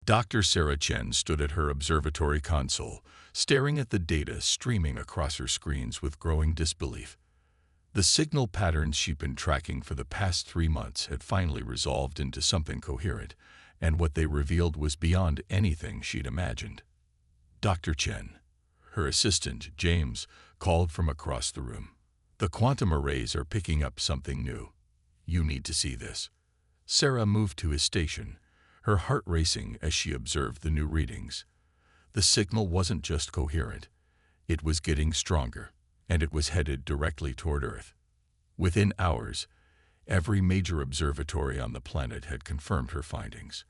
Dr. Sarah Chen stood at her observatory console, staring at the data streaming across her screens with growing disbelief. The signal patterns she'd been tracking for the past 3 months had finally resolved into something coherent, and what they revealed was beyond anything she'd imagined. Dr. Chen, her assistant, James, called from across the room. "The quantum arrays are picking up something new. You need to see this." Sarah moved to his station, her heart racing as she observed the new readings. The signal wasn't just coherent. It was getting stronger, and it was headed directly toward Earth. Within hours, every major observatory on the planet had confirmed her findings.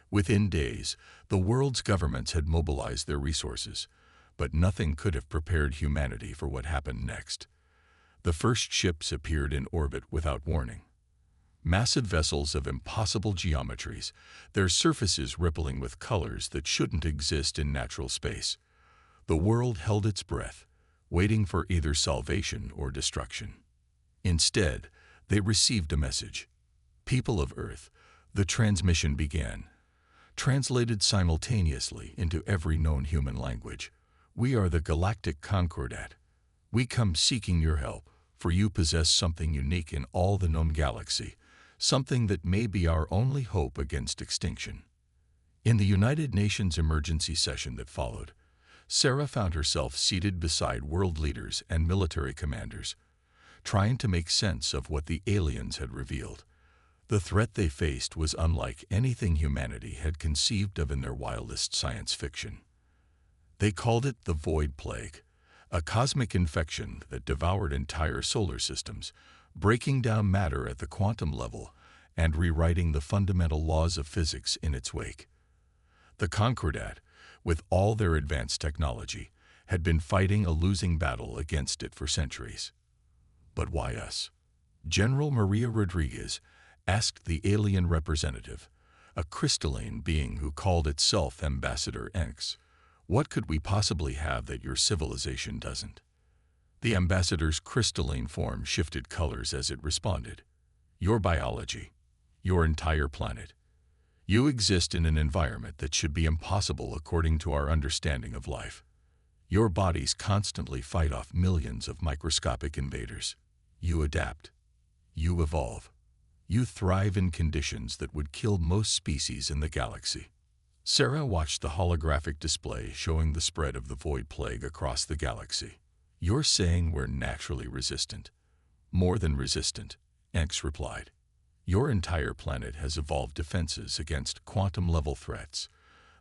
Within days, the world's governments had mobilized their resources, but nothing could have prepared humanity for what happened next. The first ships appeared in orbit without warning. Massive vessels of impossible geometries, their surfaces rippling with colors that shouldn't exist in natural space. The world held its breath, waiting for either salvation or destruction. Instead, they received a message. "People of Earth," the transmission began, translated simultaneously into every known human language. "We are the Galactic Concordat. We come seeking your help, for you possess something unique in all the known galaxy, something that may be our only hope against extinction." In the United Nations emergency session that followed, Sarah found herself seated beside world leaders and military commanders, trying to make sense of what the aliens had revealed. The threat they faced was unlike anything humanity had conceived of in their wildest science fiction. They called it the Void Plague, a cosmic infection that devoured entire solar systems, breaking down matter at the quantum level and rewriting the fundamental laws of physics in its wake. The Concordat, with all their advanced technology, had been fighting a losing battle against it for centuries. But why us? General Maria Rodriguez asked the alien representative, a crystalline being who called itself Ambassador X. "What could we possibly have that your civilization doesn't?" The ambassador's crystalline form shifted colors as it responded. "Your biology. Your entire planet. You exist in an environment that should be impossible according to our understanding of life. Your bodies constantly fight off millions of microscopic invaders. You adapt. You evolve. You thrive in conditions that would kill most species in the galaxy." Sarah watched the holographic display showing the spread of the Void Plague across the galaxy. "You're saying we're naturally resistant?" "More than resistant," X replied. "Your entire planet has evolved defenses against quantum-level threats.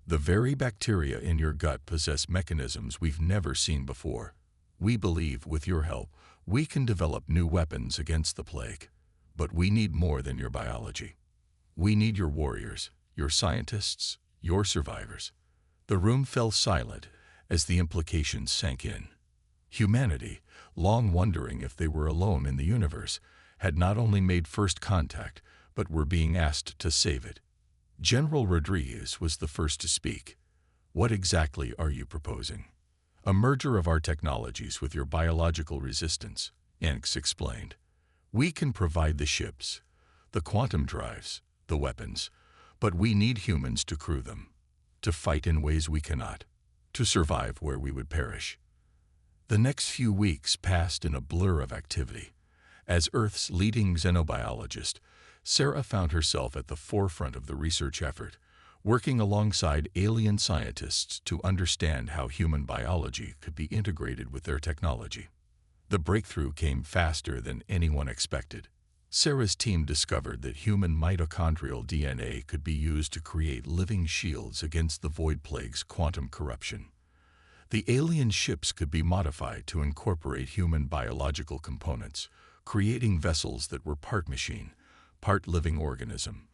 The very bacteria in your gut possess mechanisms we've never seen before. We believe, with your help, we can develop new weapons against the plague. But we need more than your biology. We need your warriors, your scientists, your survivors." The room fell silent as the implications sank in. Humanity, long wondering if they were alone in the universe, had not only made first contact, but were being asked to save it. General Rodriguez was the first to speak. "What exactly are you proposing?" "A merger of our technologies with your biological resistance," X explained. "We can provide the ships, the quantum drives, the weapons, but we need humans to crew them, to fight in ways we cannot, to survive where we would perish." The next few weeks passed in a blur of activity. As Earth's leading xenobiologist, Sarah found herself at the forefront of the research effort, working alongside alien scientists to understand how human biology could be integrated with their technology. The breakthrough came faster than anyone expected. Sarah's team discovered that human mitochondrial DNA could be used to create living shields against the Void Plague's quantum corruption. The alien ships could be modified to incorporate human biological components, creating vessels that were part machine, part living organism.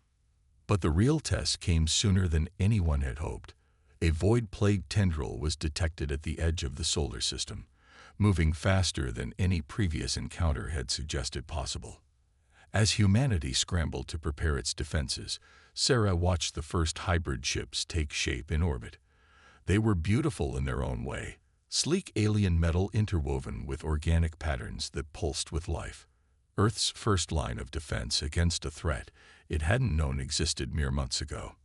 But the real test came sooner than anyone had hoped. A Void Plague tendril was detected at the edge of the solar system, moving faster than any previous encounter had suggested possible. As humanity scrambled to prepare its defenses, Sarah watched the first hybrid ships take shape in orbit. They were beautiful in their own way, sleek alien metal interwoven with organic patterns that pulsed with life. Earth's first line of defense against a threat it hadn't known existed mere months ago.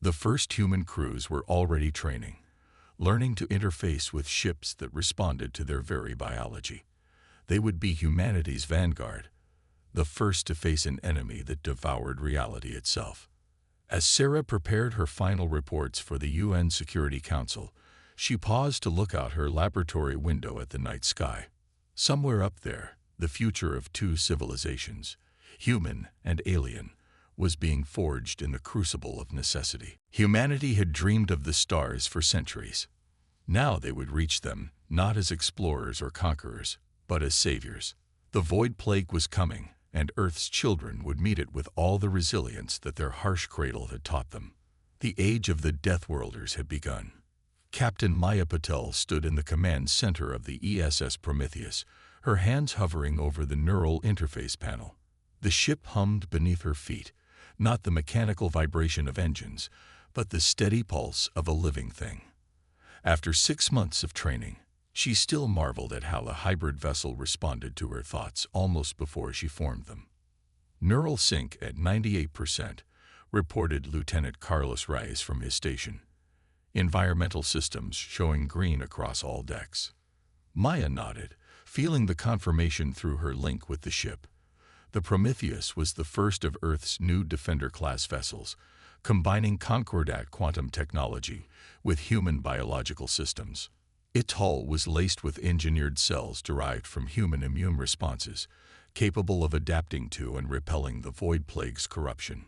The first human crews were already training, learning to interface with ships that responded to their very biology. They would be humanity's vanguard, the first to face an enemy that devoured reality itself. As Sarah prepared her final reports for the UN Security Council, she paused to look out her laboratory window at the night sky. Somewhere up there, the future of two civilizations, human and alien, was being forged in the crucible of necessity. Humanity had dreamed of the stars for centuries. Now they would reach them, not as explorers or conquerors, but as saviors. The void plague was coming, and Earth's children would meet it with all the resilience that their harsh cradle had taught them. The age of the Deathworlders had begun. Captain Maya Patel stood in the command center of the ESS Prometheus, her hands hovering over the neural interface panel. The ship hummed beneath her feet, not the mechanical vibration of engines, but the steady pulse of a living thing. After 6 months of training, she still marveled at how the hybrid vessel responded to her thoughts almost before she formed them. Neural sync at 98%, reported Lieutenant Carlos Reyes from his station. Environmental systems showing green across all decks. Maya nodded, feeling the confirmation through her link with the ship. The Prometheus was the first of Earth's new Defender-class vessels, combining Concordat quantum technology with human biological systems. Its hull was laced with engineered cells derived from human immune responses, capable of adapting to and repelling the void plague's corruption.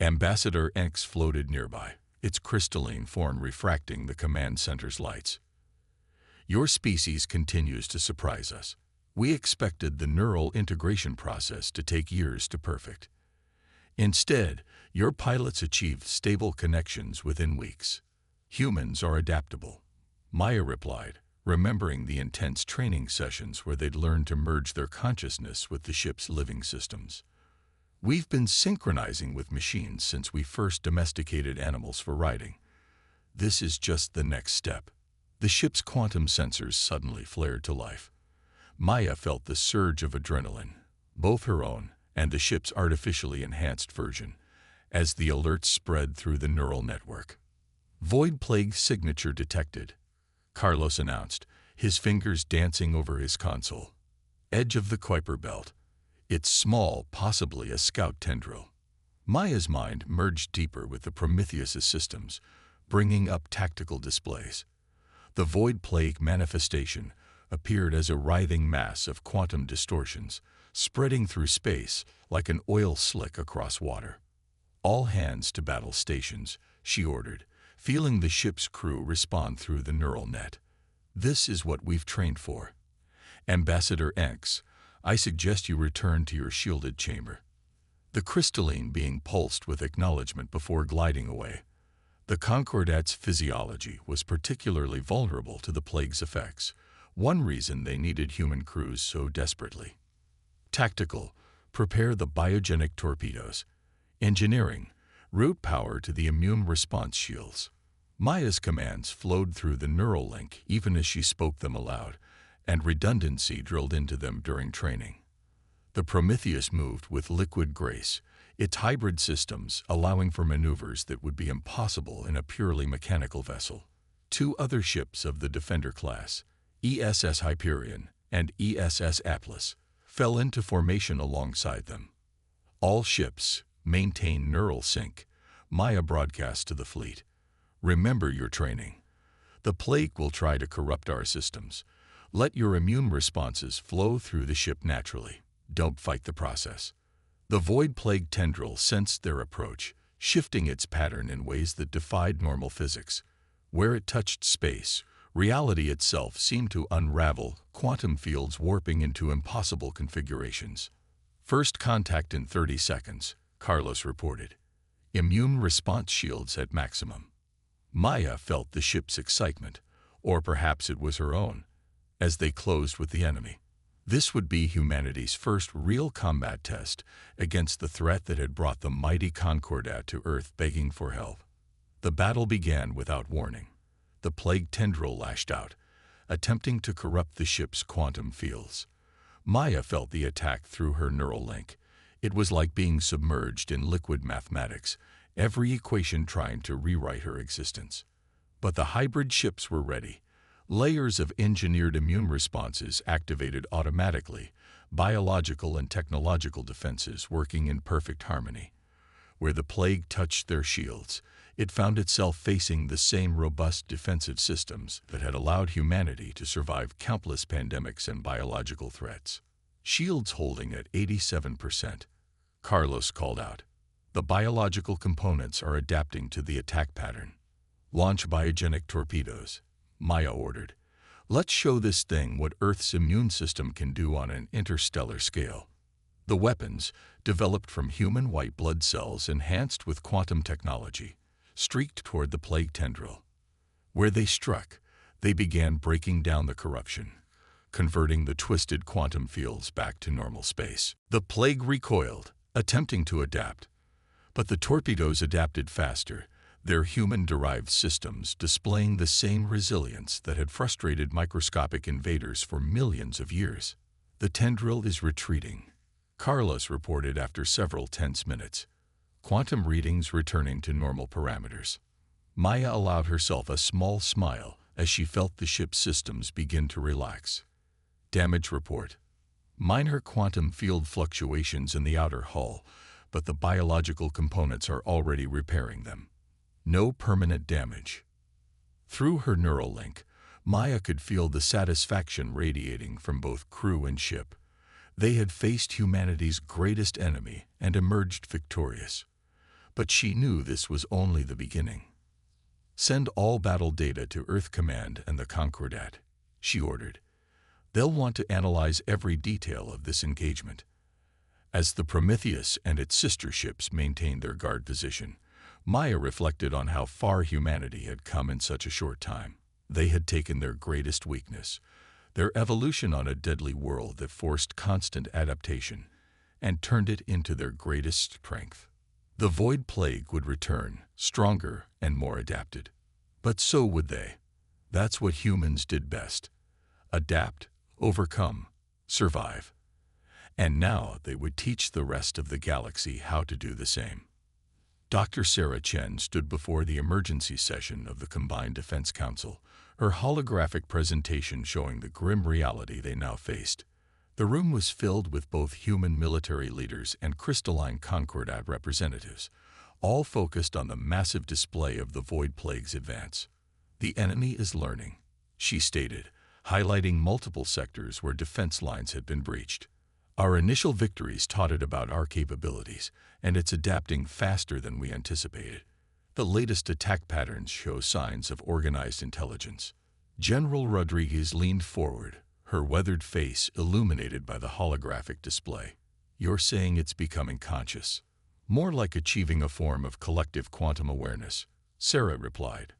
Ambassador X floated nearby, its crystalline form refracting the command center's lights. Your species continues to surprise us. We expected the neural integration process to take years to perfect. Instead, your pilots achieved stable connections within weeks. Humans are adaptable, Maya replied, remembering the intense training sessions where they'd learned to merge their consciousness with the ship's living systems. We've been synchronizing with machines since we first domesticated animals for riding. This is just the next step. The ship's quantum sensors suddenly flared to life. Maya felt the surge of adrenaline, both her own and the ship's artificially enhanced version, as the alerts spread through the neural network. Void plague signature detected, Carlos announced, his fingers dancing over his console. Edge of the Kuiper belt. It's small, possibly a scout tendril. Maya's mind merged deeper with the Prometheus's systems, bringing up tactical displays. The void plague manifestation appeared as a writhing mass of quantum distortions, spreading through space like an oil slick across water. All hands to battle stations, she ordered, feeling the ship's crew respond through the neural net. This is what we've trained for. Ambassador X, I suggest you return to your shielded chamber. The crystalline being pulsed with acknowledgement before gliding away. The Concordat's physiology was particularly vulnerable to the plague's effects, one reason they needed human crews so desperately. Tactical, prepare the biogenic torpedoes. Engineering, route power to the immune response shields. Maya's commands flowed through the neural link even as she spoke them aloud, and redundancy drilled into them during training. The Prometheus moved with liquid grace, its hybrid systems allowing for maneuvers that would be impossible in a purely mechanical vessel. 2 other ships of the Defender class, ESS Hyperion and ESS Atlas, fell into formation alongside them. All ships maintain neural sync, Maya broadcast to the fleet. Remember your training. The plague will try to corrupt our systems. Let your immune responses flow through the ship naturally. Don't fight the process. The void plague tendril sensed their approach, shifting its pattern in ways that defied normal physics. Where it touched space, reality itself seemed to unravel, quantum fields warping into impossible configurations. First contact in 30 seconds, Carlos reported. Immune response shields at maximum. Maya felt the ship's excitement, or perhaps it was her own, as they closed with the enemy. This would be humanity's first real combat test against the threat that had brought the mighty Concordat to Earth begging for help. The battle began without warning. The plague tendril lashed out, attempting to corrupt the ship's quantum fields. Maya felt the attack through her neural link. It was like being submerged in liquid mathematics, every equation trying to rewrite her existence. But the hybrid ships were ready. Layers of engineered immune responses activated automatically, biological and technological defenses working in perfect harmony. Where the plague touched their shields, it found itself facing the same robust defensive systems that had allowed humanity to survive countless pandemics and biological threats. Shields holding at 87%. Carlos called out. The biological components are adapting to the attack pattern. Launch biogenic torpedoes, Maya ordered. Let's show this thing what Earth's immune system can do on an interstellar scale. The weapons, developed from human white blood cells enhanced with quantum technology, streaked toward the plague tendril. Where they struck, they began breaking down the corruption, converting the twisted quantum fields back to normal space. The plague recoiled, attempting to adapt. But the torpedoes adapted faster, their human-derived systems displaying the same resilience that had frustrated microscopic invaders for millions of years. The tendril is retreating, Carlos reported after several tense minutes, quantum readings returning to normal parameters. Maya allowed herself a small smile as she felt the ship's systems begin to relax. Damage report. Minor quantum field fluctuations in the outer hull, but the biological components are already repairing them. No permanent damage. Through her neural link, Maya could feel the satisfaction radiating from both crew and ship. They had faced humanity's greatest enemy and emerged victorious. But she knew this was only the beginning. Send all battle data to Earth Command and the Concordat, she ordered. They'll want to analyze every detail of this engagement. As the Prometheus and its sister ships maintained their guard position, Maya reflected on how far humanity had come in such a short time. They had taken their greatest weakness, their evolution on a deadly world that forced constant adaptation, and turned it into their greatest strength. The void plague would return, stronger and more adapted. But so would they. That's what humans did best. Adapt, overcome, survive. And now they would teach the rest of the galaxy how to do the same. Dr. Sarah Chen stood before the emergency session of the Combined Defense Council, her holographic presentation showing the grim reality they now faced. The room was filled with both human military leaders and crystalline Concordat representatives, all focused on the massive display of the Void Plague's advance. The enemy is learning, she stated, highlighting multiple sectors where defense lines had been breached. Our initial victories taught it about our capabilities, and it's adapting faster than we anticipated. The latest attack patterns show signs of organized intelligence. General Rodriguez leaned forward, her weathered face illuminated by the holographic display. You're saying it's becoming conscious. More like achieving a form of collective quantum awareness, Sarah replied.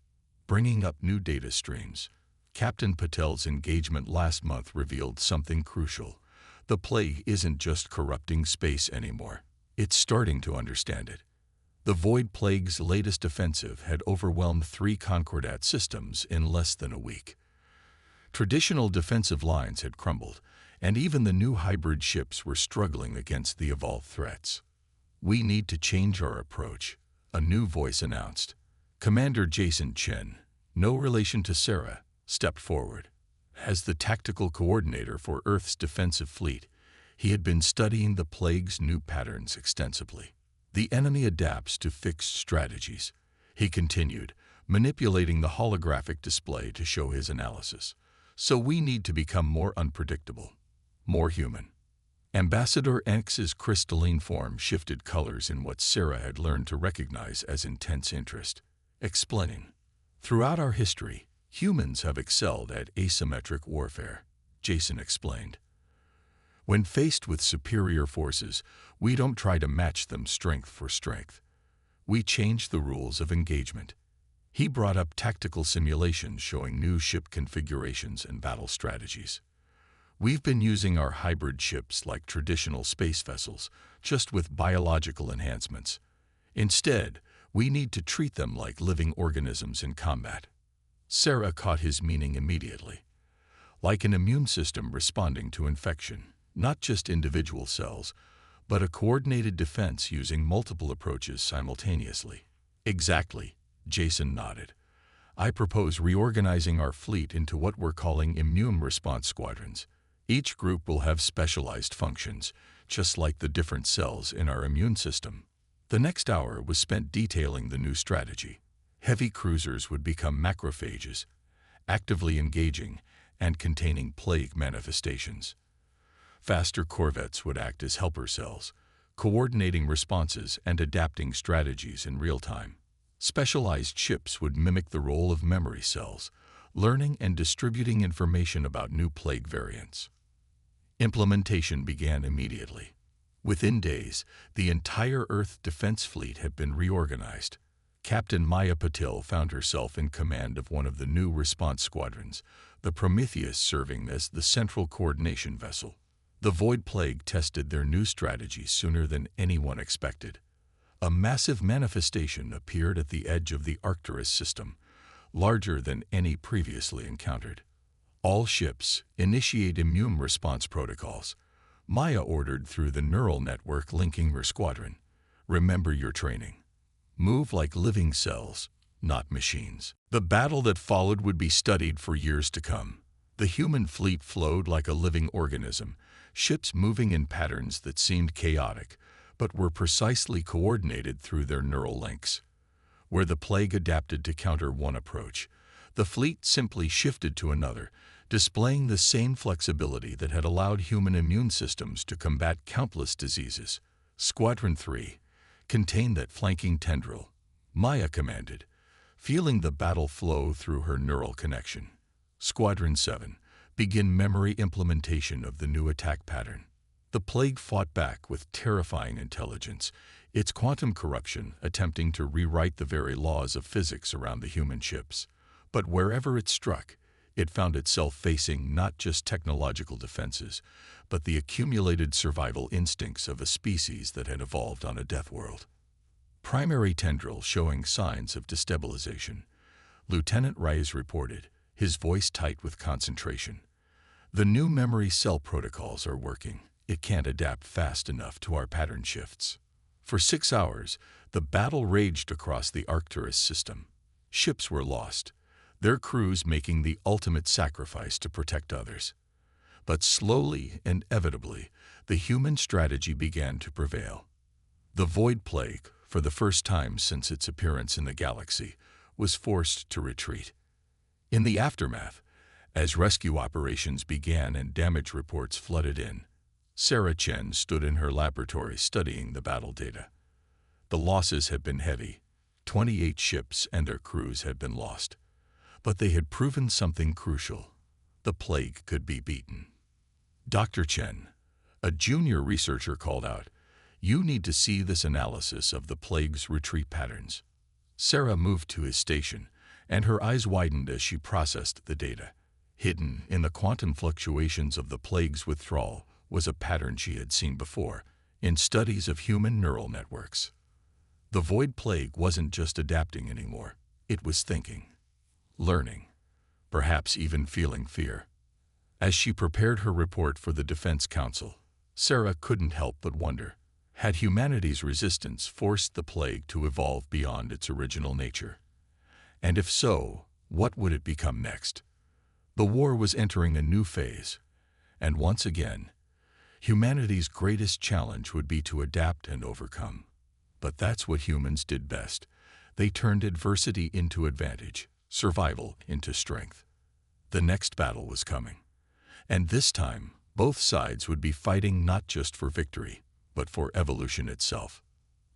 Bringing up new data streams. Captain Patel's engagement last month revealed something crucial. The plague isn't just corrupting space anymore. It's starting to understand it. The Void Plague's latest offensive had overwhelmed 3 Concordat systems in less than a week. Traditional defensive lines had crumbled, and even the new hybrid ships were struggling against the evolved threats. We need to change our approach, a new voice announced. Commander Jason Chen, no relation to Sarah, stepped forward. As the tactical coordinator for Earth's defensive fleet, he had been studying the plague's new patterns extensively. The enemy adapts to fixed strategies, he continued, manipulating the holographic display to show his analysis. So we need to become more unpredictable, more human. Ambassador X's crystalline form shifted colors in what Sarah had learned to recognize as intense interest, explaining, throughout our history, humans have excelled at asymmetric warfare, Jason explained. When faced with superior forces, we don't try to match them strength for strength. We change the rules of engagement. He brought up tactical simulations showing new ship configurations and battle strategies. We've been using our hybrid ships like traditional space vessels, just with biological enhancements. Instead, we need to treat them like living organisms in combat. Sarah caught his meaning immediately. Like an immune system responding to infection, not just individual cells, but a coordinated defense using multiple approaches simultaneously. Exactly, Jason nodded. I propose reorganizing our fleet into what we're calling immune response squadrons. Each group will have specialized functions, just like the different cells in our immune system. The next hour was spent detailing the new strategy. Heavy cruisers would become macrophages, actively engaging and containing plague manifestations. Faster corvettes would act as helper cells, coordinating responses and adapting strategies in real time. Specialized ships would mimic the role of memory cells, learning and distributing information about new plague variants. Implementation began immediately. Within days, the entire Earth defense fleet had been reorganized. Captain Maya Patil found herself in command of one of the new response squadrons, the Prometheus serving as the central coordination vessel. The Void Plague tested their new strategy sooner than anyone expected. A massive manifestation appeared at the edge of the Arcturus system, larger than any previously encountered. All ships initiate immune response protocols. Maya ordered through the neural network linking her squadron. Remember your training. Move like living cells, not machines. The battle that followed would be studied for years to come. The human fleet flowed like a living organism, ships moving in patterns that seemed chaotic, but were precisely coordinated through their neural links. Where the plague adapted to counter one approach, the fleet simply shifted to another, displaying the same flexibility that had allowed human immune systems to combat countless diseases. Squadron 3 contained that flanking tendril, Maya commanded, feeling the battle flow through her neural connection. Squadron 7 begin memory implementation of the new attack pattern. The plague fought back with terrifying intelligence, its quantum corruption attempting to rewrite the very laws of physics around the human ships. But wherever it struck, it found itself facing not just technological defenses, but the accumulated survival instincts of a species that had evolved on a death world. Primary tendril showing signs of destabilization. Lieutenant Reyes reported, his voice tight with concentration. The new memory cell protocols are working. It can't adapt fast enough to our pattern shifts. For 6 hours, the battle raged across the Arcturus system. Ships were lost, their crews making the ultimate sacrifice to protect others. But slowly and inevitably, the human strategy began to prevail. The Void Plague, for the first time since its appearance in the galaxy, was forced to retreat. In the aftermath, as rescue operations began and damage reports flooded in, Sarah Chen stood in her laboratory studying the battle data. The losses had been heavy. 28 ships and their crews had been lost. But they had proven something crucial. The plague could be beaten. Dr. Chen, a junior researcher, called out, "You need to see this analysis of the plague's retreat patterns." Sarah moved to his station, and her eyes widened as she processed the data. Hidden in the quantum fluctuations of the plague's withdrawal was a pattern she had seen before in studies of human neural networks. The Void Plague wasn't just adapting anymore. It was thinking, learning, perhaps even feeling fear. As she prepared her report for the Defense Council, Sarah couldn't help but wonder, had humanity's resistance forced the plague to evolve beyond its original nature? And if so, what would it become next? The war was entering a new phase, and once again, humanity's greatest challenge would be to adapt and overcome. But that's what humans did best. They turned adversity into advantage, survival into strength. The next battle was coming. And this time, both sides would be fighting not just for victory, but for evolution itself.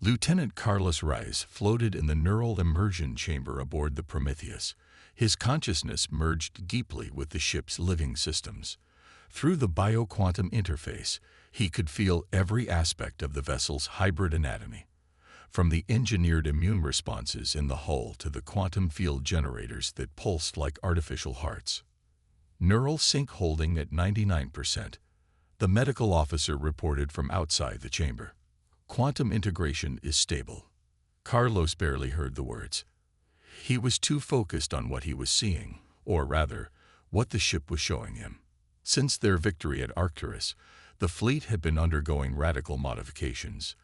Lieutenant Carlos Reyes floated in the neural immersion chamber aboard the Prometheus. His consciousness merged deeply with the ship's living systems. Through the bioquantum interface, he could feel every aspect of the vessel's hybrid anatomy, from the engineered immune responses in the hull to the quantum field generators that pulsed like artificial hearts. Neural sync holding at 99%, the medical officer reported from outside the chamber. Quantum integration is stable. Carlos barely heard the words. He was too focused on what he was seeing, or rather, what the ship was showing him. Since their victory at Arcturus, the fleet had been undergoing radical modifications.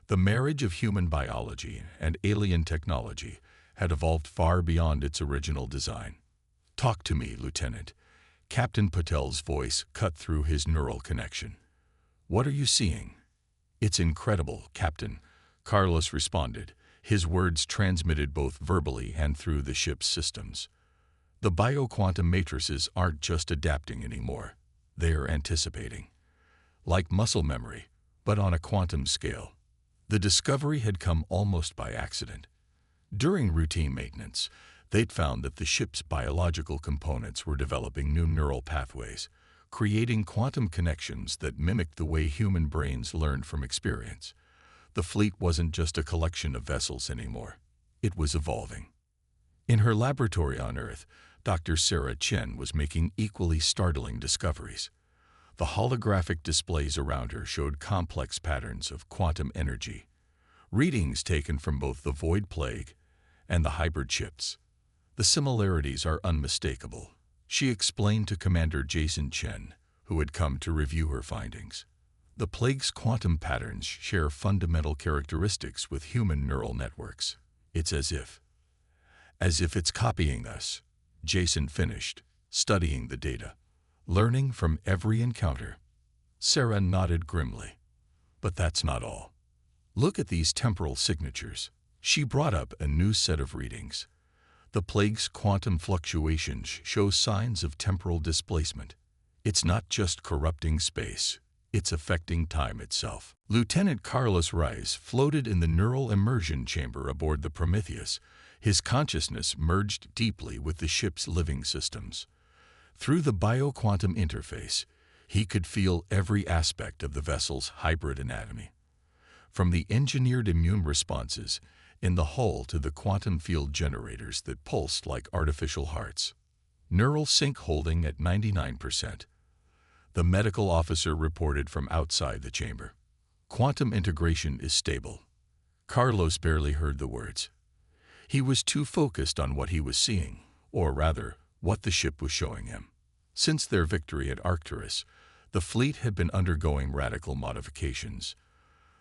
The marriage of human biology and alien technology had evolved far beyond its original design. "Talk to me, Lieutenant." Captain Patel's voice cut through his neural connection. "What are you seeing?" "It's incredible, Captain," Carlos responded, his words transmitted both verbally and through the ship's systems. "The bioquantum matrices aren't just adapting anymore. They're anticipating. Like muscle memory, but on a quantum scale." The discovery had come almost by accident. During routine maintenance, they'd found that the ship's biological components were developing new neural pathways, creating quantum connections that mimicked the way human brains learned from experience. The fleet wasn't just a collection of vessels anymore. It was evolving. In her laboratory on Earth, Dr. Sarah Chen was making equally startling discoveries. The holographic displays around her showed complex patterns of quantum energy, readings taken from both the Void Plague and the hybrid ships. "The similarities are unmistakable," she explained to Commander Jason Chen, who had come to review her findings. "The Plague's quantum patterns share fundamental characteristics with human neural networks. It's as if it's copying us," Jason finished, studying the data. "Learning from every encounter." Sarah nodded grimly. "But that's not all. Look at these temporal signatures." She brought up a new set of readings. "The Plague's quantum fluctuations show signs of temporal displacement. It's not just corrupting space, it's affecting time itself." Lieutenant Carlos Rice floated in the neural immersion chamber aboard the Prometheus, his consciousness merged deeply with the ship's living systems. Through the bioquantum interface, he could feel every aspect of the vessel's hybrid anatomy, from the engineered immune responses in the hull to the quantum field generators that pulsed like artificial hearts. "Neural sync holding at 99%. The medical officer reported from outside the chamber. "Quantum integration is stable." Carlos barely heard the words. He was too focused on what he was seeing, or rather, what the ship was showing him. Since their victory at Arcturus, the fleet had been undergoing radical modifications.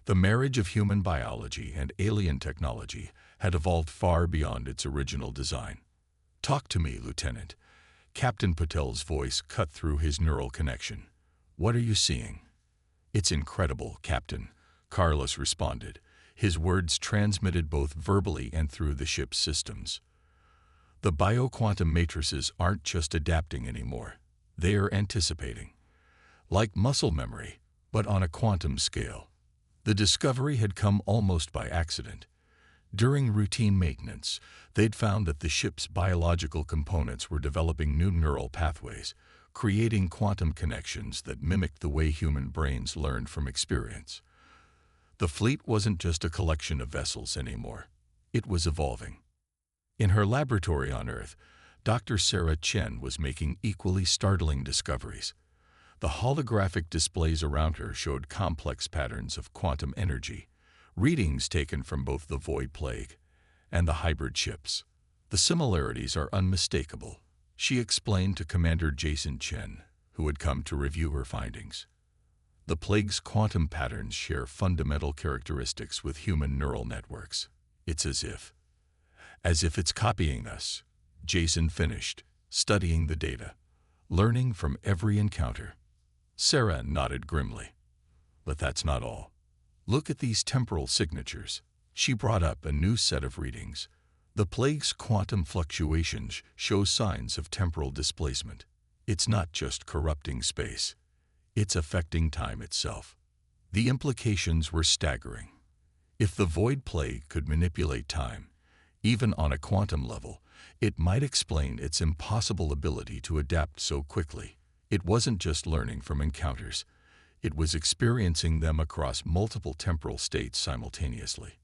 The marriage of human biology and alien technology had evolved far beyond its original design. "Talk to me, Lieutenant." Captain Patel's voice cut through his neural connection. "What are you seeing?" "It's incredible, Captain," Carlos responded, his words transmitted both verbally and through the ship's systems. "The bioquantum matrices aren't just adapting anymore. They are anticipating. Like muscle memory, but on a quantum scale." The discovery had come almost by accident. During routine maintenance, they'd found that the ship's biological components were developing new neural pathways, creating quantum connections that mimicked the way human brains learned from experience. The fleet wasn't just a collection of vessels anymore. It was evolving. In her laboratory on Earth, Dr. Sarah Chen was making equally startling discoveries. The holographic displays around her showed complex patterns of quantum energy, readings taken from both the Void Plague and the hybrid ships. "The similarities are unmistakable," she explained to Commander Jason Chen, who had come to review her findings. "The Plague's quantum patterns share fundamental characteristics with human neural networks. It's as if it's copying us," Jason finished, studying the data. "Learning from every encounter." Sarah nodded grimly. "But that's not all. Look at these temporal signatures." She brought up a new set of readings. "The Plague's quantum fluctuations show signs of temporal displacement. It's not just corrupting space, it's affecting time itself." The implications were staggering. If the Void Plague could manipulate time, even on a quantum level, it might explain its impossible ability to adapt so quickly. It wasn't just learning from encounters, it was experiencing them across multiple temporal states simultaneously.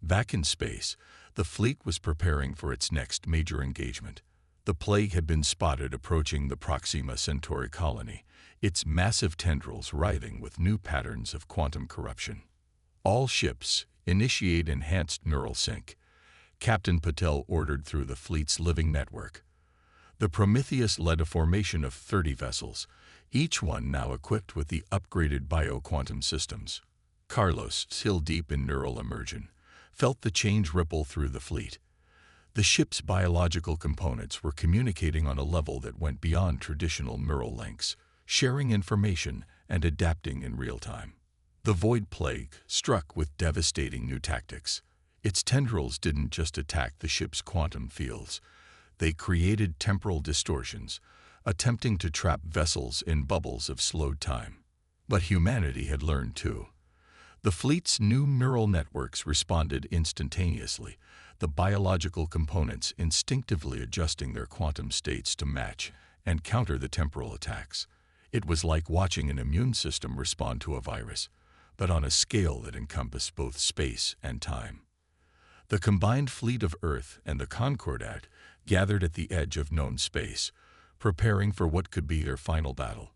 Back in space, the fleet was preparing for its next major engagement. The Plague had been spotted approaching the Proxima Centauri colony, its massive tendrils writhing with new patterns of quantum corruption. "All ships, initiate enhanced neural sync," Captain Patel ordered through the fleet's living network. The Prometheus led a formation of 30 vessels, each one now equipped with the upgraded bioquantum systems. Carlos, still deep in neural immersion, felt the change ripple through the fleet. The ship's biological components were communicating on a level that went beyond traditional neural links, sharing information and adapting in real time. The Void Plague struck with devastating new tactics. Its tendrils didn't just attack the ship's quantum fields. They created temporal distortions, attempting to trap vessels in bubbles of slowed time. But humanity had learned too. The fleet's new neural networks responded instantaneously, the biological components instinctively adjusting their quantum states to match and counter the temporal attacks. It was like watching an immune system respond to a virus, but on a scale that encompassed both space and time. The combined fleet of Earth and the Concordat gathered at the edge of known space, preparing for what could be their final battle.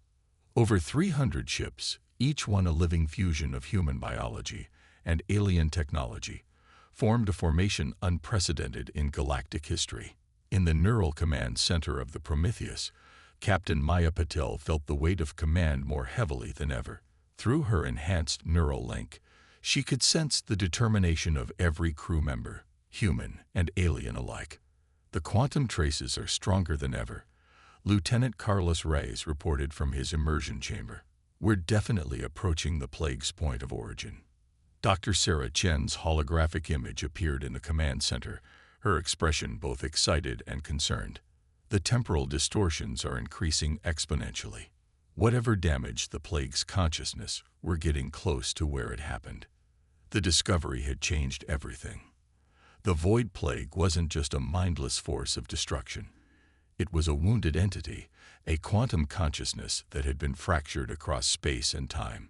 Over 300 ships, each one a living fusion of human biology and alien technology, formed a formation unprecedented in galactic history. In the neural command center of the Prometheus, Captain Maya Patel felt the weight of command more heavily than ever. Through her enhanced neural link, she could sense the determination of every crew member, human and alien alike. The quantum traces are stronger than ever, Lieutenant Carlos Reyes reported from his immersion chamber. We're definitely approaching the plague's point of origin. Dr. Sarah Chen's holographic image appeared in the command center, her expression both excited and concerned. The temporal distortions are increasing exponentially. Whatever damaged the plague's consciousness, we're getting close to where it happened. The discovery had changed everything. The Void Plague wasn't just a mindless force of destruction. It was a wounded entity, a quantum consciousness that had been fractured across space and time.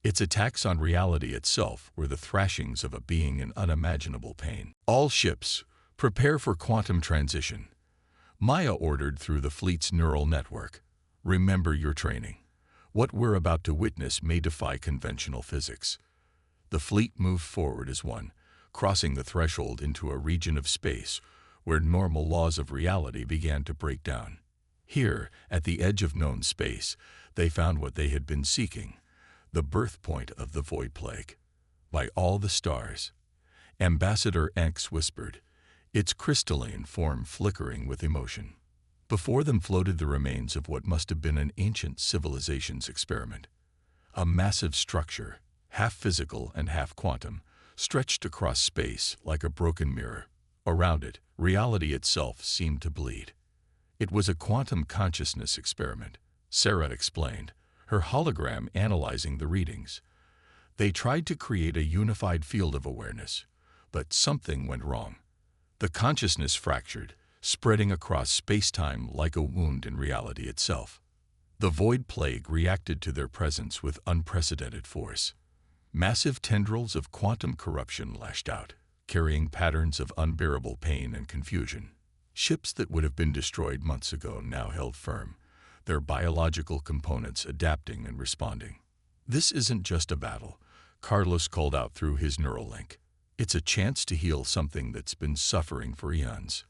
Its attacks on reality itself were the thrashings of a being in unimaginable pain. All ships, prepare for quantum transition. Maya ordered through the fleet's neural network. Remember your training. What we're about to witness may defy conventional physics. The fleet moved forward as one, crossing the threshold into a region of space where normal laws of reality began to break down. Here, at the edge of known space, they found what they had been seeking, the birthpoint of the Void Plague. By all the stars, Ambassador X whispered, its crystalline form flickering with emotion. Before them floated the remains of what must have been an ancient civilization's experiment. A massive structure, half physical and half quantum, stretched across space like a broken mirror. Around it, reality itself seemed to bleed. It was a quantum consciousness experiment, Sarah explained, her hologram analyzing the readings. They tried to create a unified field of awareness, but something went wrong. The consciousness fractured, spreading across space-time like a wound in reality itself. The Void Plague reacted to their presence with unprecedented force. Massive tendrils of quantum corruption lashed out, carrying patterns of unbearable pain and confusion. Ships that would have been destroyed months ago now held firm, their biological components adapting and responding. This isn't just a battle, Carlos called out through his neural link. It's a chance to heal something that's been suffering for eons.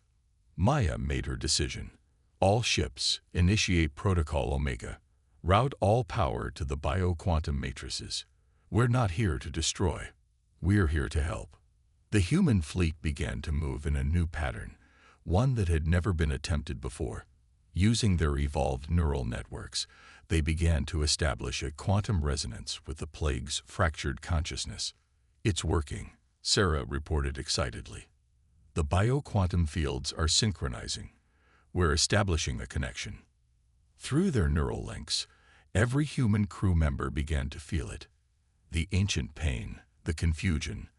Maya made her decision. All ships, initiate Protocol Omega. Route all power to the bio-quantum matrices. We're not here to destroy. We're here to help. The human fleet began to move in a new pattern, one that had never been attempted before. Using their evolved neural networks, they began to establish a quantum resonance with the plague's fractured consciousness. It's working, Sarah reported excitedly. The bio-quantum fields are synchronizing. We're establishing a connection. Through their neural links, every human crew member began to feel it. The ancient pain, the confusion,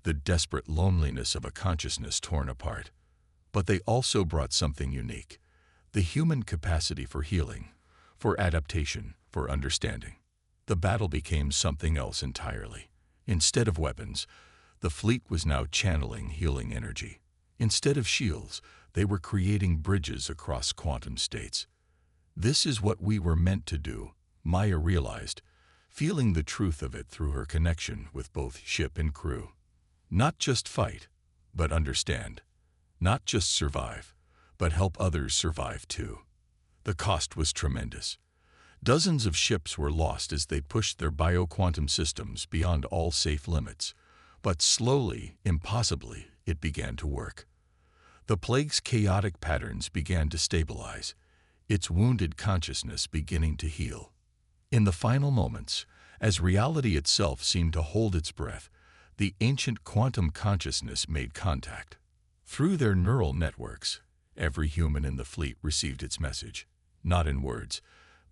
the desperate loneliness of a consciousness torn apart. But they also brought something unique, the human capacity for healing, for adaptation, for understanding. The battle became something else entirely. Instead of weapons, the fleet was now channeling healing energy. Instead of shields, they were creating bridges across quantum states. This is what we were meant to do, Maya realized, feeling the truth of it through her connection with both ship and crew. Not just fight, but understand. Not just survive, but help others survive too. The cost was tremendous. Dozens of ships were lost as they pushed their bioquantum systems beyond all safe limits. But slowly, impossibly, it began to work. The plague's chaotic patterns began to stabilize, its wounded consciousness beginning to heal. In the final moments, as reality itself seemed to hold its breath, the ancient quantum consciousness made contact. Through their neural networks, every human in the fleet received its message, not in words,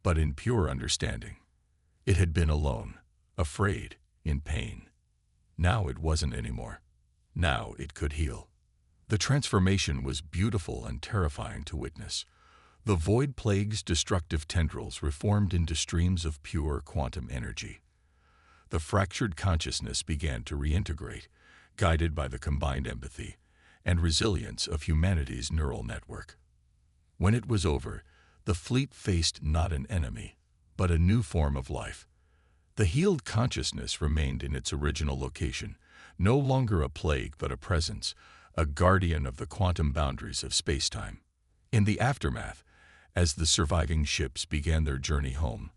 but in pure understanding. It had been alone, afraid, in pain. Now it wasn't anymore. Now it could heal. The transformation was beautiful and terrifying to witness. The void plague's destructive tendrils reformed into streams of pure quantum energy. The fractured consciousness began to reintegrate, guided by the combined empathy and resilience of humanity's neural network. When it was over, the fleet faced not an enemy, but a new form of life. The healed consciousness remained in its original location, no longer a plague but a presence, a guardian of the quantum boundaries of space-time. In the aftermath, as the surviving ships began their journey home,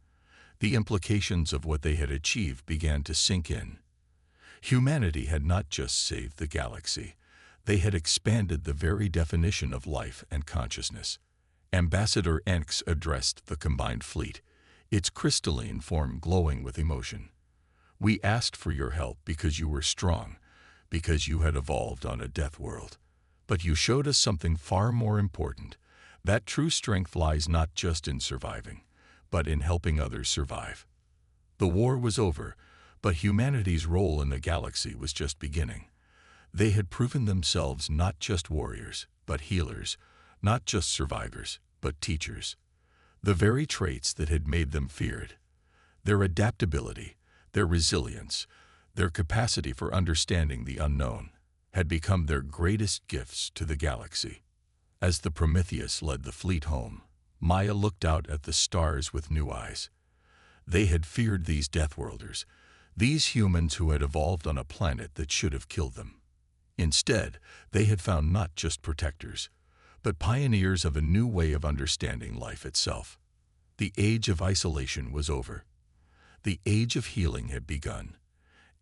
the implications of what they had achieved began to sink in. Humanity had not just saved the galaxy, they had expanded the very definition of life and consciousness. Ambassador Enx addressed the combined fleet, its crystalline form glowing with emotion. "We asked for your help because you were strong, because you had evolved on a death world. But you showed us something far more important. That true strength lies not just in surviving, but in helping others survive." The war was over, but humanity's role in the galaxy was just beginning. They had proven themselves not just warriors, but healers, not just survivors, but teachers. The very traits that had made them feared. Their adaptability, their resilience, their capacity for understanding the unknown, had become their greatest gifts to the galaxy. As the Prometheus led the fleet home, Maya looked out at the stars with new eyes. They had feared these Deathworlders, these humans who had evolved on a planet that should have killed them. Instead, they had found not just protectors, but pioneers of a new way of understanding life itself. The age of isolation was over. The age of healing had begun,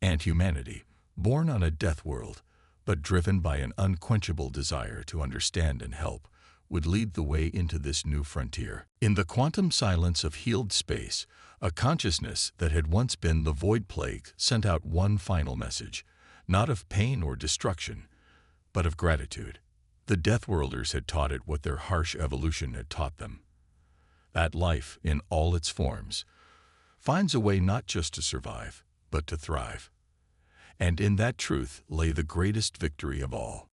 and humanity, born on a death world, but driven by an unquenchable desire to understand and help, would lead the way into this new frontier. In the quantum silence of healed space, a consciousness that had once been the void plague sent out one final message, not of pain or destruction, but of gratitude. The Deathworlders had taught it what their harsh evolution had taught them. That life, in all its forms, finds a way not just to survive, but to thrive. And in that truth lay the greatest victory of all.